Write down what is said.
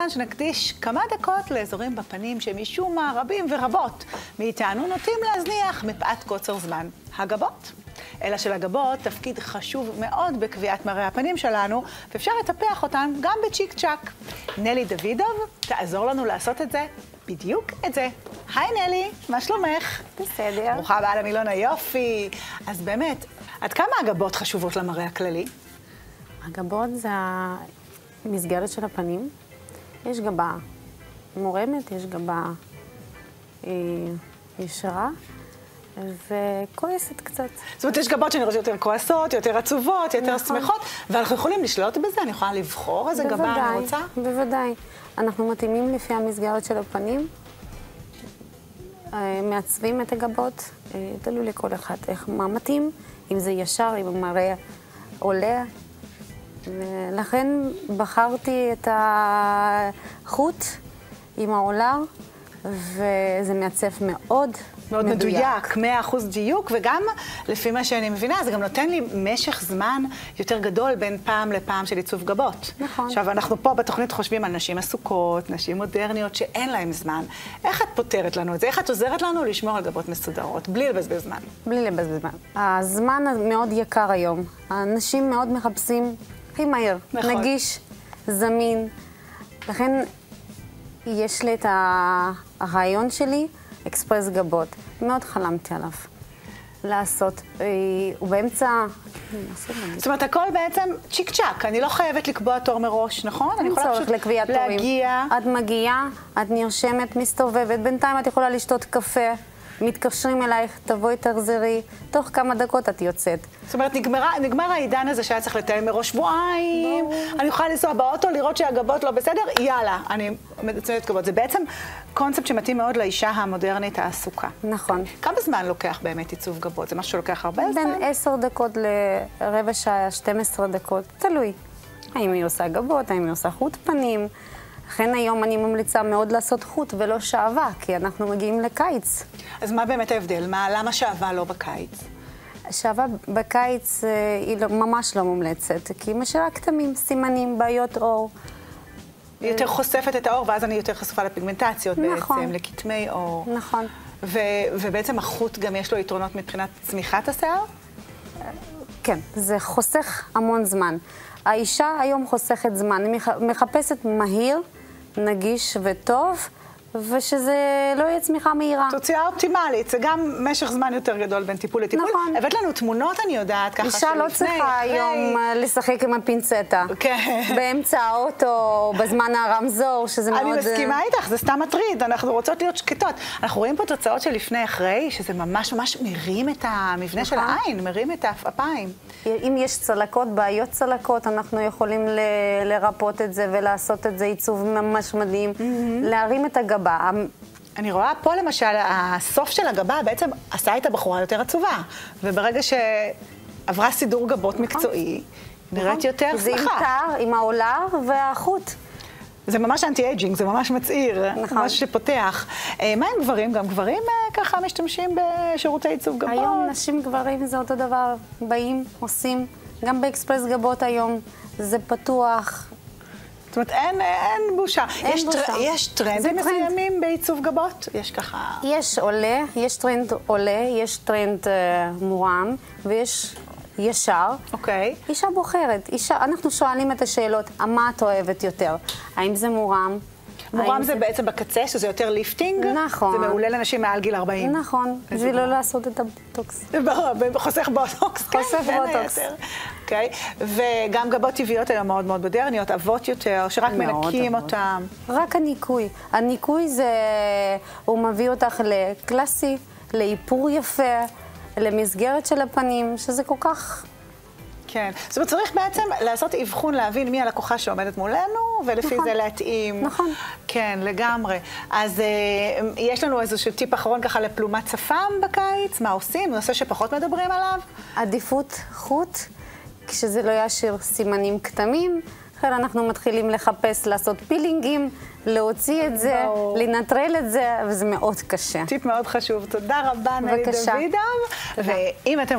שנקדיש כמה דקות לאזורים בפנים שמשום מה רבים ורבות מאיתנו נוטים להזניח מפאת קוצר זמן. הגבות. אלא שלגבות תפקיד חשוב מאוד בקביעת מראה הפנים שלנו, ואפשר לטפח אותן גם בצ'יק צ'אק. נלי דוידוב תעזור לנו לעשות את זה, בדיוק את זה. היי נלי, מה שלומך? בסדר. ברוכה הבאה למילון היופי. אז באמת, עד כמה הגבות חשובות למראה הכללי? הגבות זה המסגרת של הפנים. יש גבה מורמת, יש גבה ישרה, וכועסת קצת. זאת אומרת, יש גבות שאני רואה יותר כועסות, יותר עצובות, יותר שמחות, ואנחנו יכולים לשלוט בזה? אני יכולה לבחור איזה גבה אני רוצה? בוודאי. אנחנו מתאימים לפי המסגרת של הפנים, מעצבים את הגבות, תלוי לכל אחד מה מתאים, אם זה ישר, אם המראה עולה. ולכן בחרתי את החוט עם העולר, וזה מעצב מאוד מדויק, 100% דיוק, וגם לפי מה שאני מבינה, זה גם נותן לי משך זמן יותר גדול בין פעם לפעם של עיצוב גבות. נכון. עכשיו, אנחנו פה בתוכנית חושבים על נשים עסוקות, נשים מודרניות שאין להן זמן. איך את פותרת לנו את זה? איך את עוזרת לנו לשמור על גבות מסודרות, בלי לבזבז זמן? בלי לבזבז זמן. הזמן מאוד יקר היום. האנשים מאוד מחפשים הכי מהר, נכון. נגיש, זמין. לכן יש לי את הרעיון שלי, אקספרס גבות. מאוד חלמתי עליו לעשות. ובאמצע... זאת אומרת, הכל בעצם צ'יק צ'אק. אני לא חייבת לקבוע תור מראש, נכון? אני יכולה פשוט להגיע. את מגיעה, את נרשמת, מסתובבת. בינתיים את יכולה לשתות קפה. מתקשרים אלייך, תבואי תחזרי, תוך כמה דקות את יוצאת. זאת אומרת, נגמר העידן הזה שהיה צריך לתאם מראש שבועיים, אני יכולה לנסוע באוטו, לראות שהגבות לא בסדר, יאללה, אני מצוינת גבות. זה בעצם קונספט שמתאים מאוד לאישה המודרנית העסוקה. נכון. כמה זמן לוקח באמת עיצוב גבות? זה משהו שלוקח הרבה זמן? בין 10 דקות לרבע שעה, 12 דקות, תלוי. האם היא עושה גבות, האם היא עושה חוט פנים. לכן היום אני ממליצה מאוד לעשות חוט ולא שעווה, כי אנחנו מגיעים לקיץ. אז מה באמת ההבדל? למה שעווה לא בקיץ? שעווה בקיץ היא ממש לא מומלצת, כי היא משאירה כתמים, סימנים, בעיות עור. היא יותר חושפת את העור, ואז אני יותר חשופה לפיגמנטציות בעצם, לכתמי עור. נכון. ובעצם החוט גם יש לו יתרונות מבחינת צמיחת השיער? כן, זה חוסך המון זמן. האישה היום חוסכת זמן, היא מחפשת מהיר, נגיש וטוב, ושזה לא יהיה צמיחה מהירה. תוצאה אופטימלית, זה גם משך זמן יותר גדול בין טיפול לטיפול. נכון. הבאת לנו תמונות, אני יודעת, ככה אישה לא צריכה היום לשחק עם הפינצטה. כן. באמצע האוטו, בזמן הרמזור, שזה מאוד... אני מסכימה איתך, זה סתם מטריד, אנחנו רוצות להיות שקטות. אנחנו רואים פה תוצאות של לפני אחרי, שזה ממש ממש מרים את המבנה של העין, מרים את האפיים. אם יש צלקות, בעיות צלקות, אנחנו יכולים לרפות את זה ולעשות את זה עיצוב ממש מדהים, להרים את הגבה. אני רואה פה למשל, הסוף של הגבה בעצם עשה את הבחורה יותר עצובה, וברגע שעברה סידור גבות מקצועי, נראית יותר שמחה. זה עם תר, עם העולר והחוט. זה ממש אנטי-אייג'ינג, זה ממש מצעיר, ממש שפותח. מה עם גברים? גם גברים ככה משתמשים בשירותי עיצוב גבות? היום נשים גברים זה אותו דבר, באים, עושים, גם באקספרס גבות היום, זה פתוח. זאת אומרת, אין בושה. יש טרנדים מסוימים בעיצוב גבות? יש ככה... יש עולה, יש טרנד עולה, יש טרנד מורם, ויש ישר. אוקיי. אישה בוחרת. אנחנו שואלים את השאלות, מה את אוהבת יותר? האם זה מורם? מורם זה בעצם בקצה, שזה יותר ליפטינג? נכון. זה מעולה לנשים מעל גיל 40. נכון, בשביל לא לעשות את הבוטוקס. חוסך בוטוקס, כן, חוסך בוטוקס. אוקיי, וגם גבות טבעיות היום מאוד מאוד מודרניות, אבות יותר, שרק מנקים אותם. רק הניקוי. הניקוי זה, הוא מביא אותך לקלאסי, לאיפור יפה, למסגרת של הפנים, שזה כל כך... כן, זאת אומרת, צריך בעצם לעשות אבחון, להבין מי הלקוחה שעומדת מולנו, ולפי זה להתאים. נכון. כן, לגמרי. אז יש לנו איזשהו טיפ אחרון ככה לפלומת שפם בקיץ? מה עושים? נושא שפחות מדברים עליו? עדיפות חוט, כשזה לא ישאיר סימנים כתמים, אחר אנחנו מתחילים לחפש, לעשות פילינגים, להוציא את זה, לנטרל את זה, וזה מאוד קשה. טיפ מאוד חשוב. תודה רבה, נלי דוידוב. ואם אתם